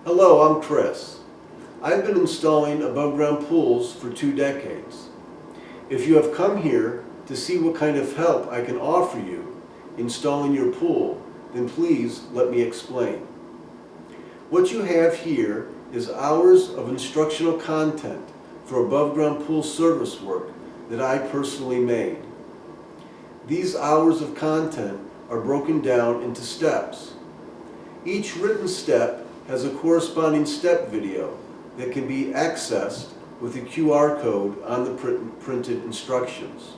Hello, I'm Chris. I've been installing above-ground pools for 2 decades. If you have come here to see what kind of help I can offer you installing your pool, then please let me explain. What you have here is hours of instructional content for above-ground pool service work that I personally made. These hours of content are broken down into steps. Each written step has a corresponding step video that can be accessed with a QR code on the printed instructions.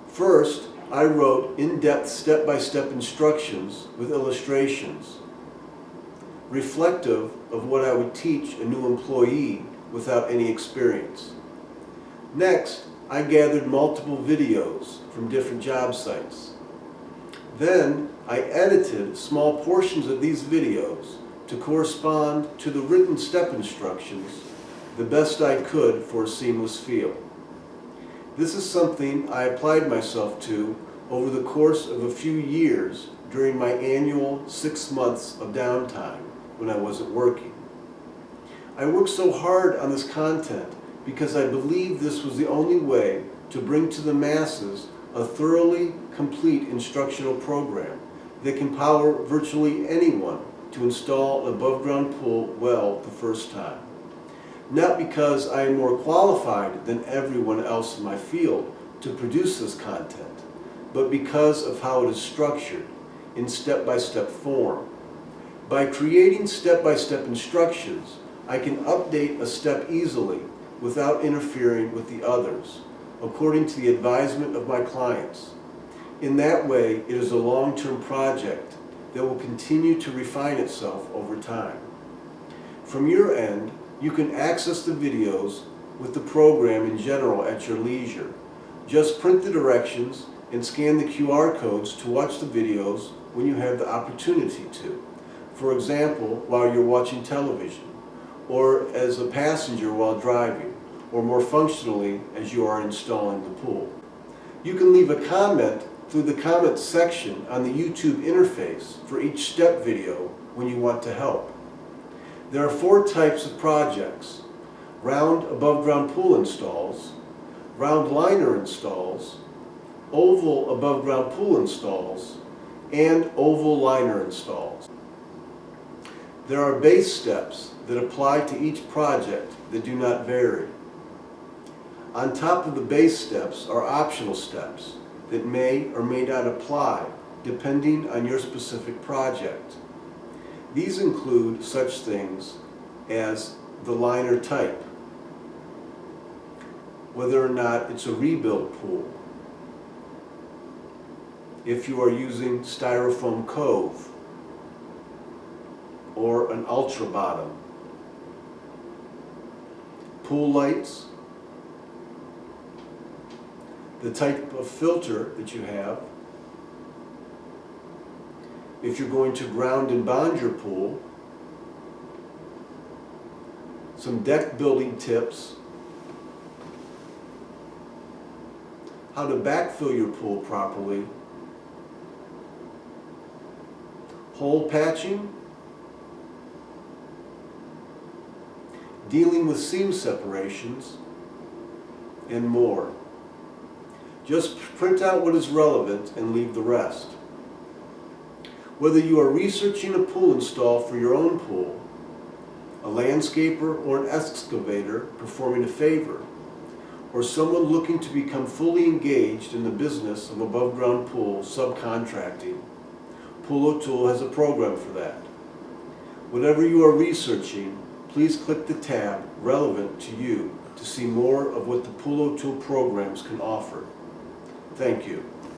First, I wrote in-depth step-by-step instructions with illustrations, reflective of what I would teach a new employee without any experience. Next, I gathered multiple videos from different job sites. Then, I edited small portions of these videos to correspond to the written step instructions the best I could for a seamless feel. This is something I applied myself to over the course of a few years during my annual 6 months of downtime when I wasn't working. I worked so hard on this content because I believed this was the only way to bring to the masses a thoroughly complete instructional program that can power virtually anyone to install an above-ground pool well the first time. Not because I am more qualified than everyone else in my field to produce this content, but because of how it is structured in step-by-step form. By creating step-by-step instructions, I can update a step easily without interfering with the others, according to the advisement of my clients. In that way, it is a long-term project that will continue to refine itself over time. From your end, you can access the videos with the program in general at your leisure. Just print the directions and scan the QR codes to watch the videos when you have the opportunity to. For example, while you're watching television, or as a passenger while driving, or more functionally as you are installing the pool. You can leave a comment through the comments section on the YouTube interface for each step video when you want to help. There are 4 types of projects: round above-ground pool installs, round liner installs, oval above-ground pool installs, and oval liner installs. There are base steps that apply to each project that do not vary. On top of the base steps are optional steps that may or may not apply depending on your specific project. These include such things as the liner type, whether or not it's a rebuild pool, if you are using styrofoam cove or an ultra bottom, pool lights, the type of filter that you have, if you're going to ground and bond your pool, some deck building tips, how to backfill your pool properly, hole patching, dealing with seam separations, and more. Just print out what is relevant and leave the rest. Whether you are researching a pool install for your own pool, a landscaper or an excavator performing a favor, or someone looking to become fully engaged in the business of above-ground pool subcontracting, Pool O'Toole has a program for that. Whatever you are researching, please click the tab relevant to you to see more of what the Pool O'Toole programs can offer. Thank you.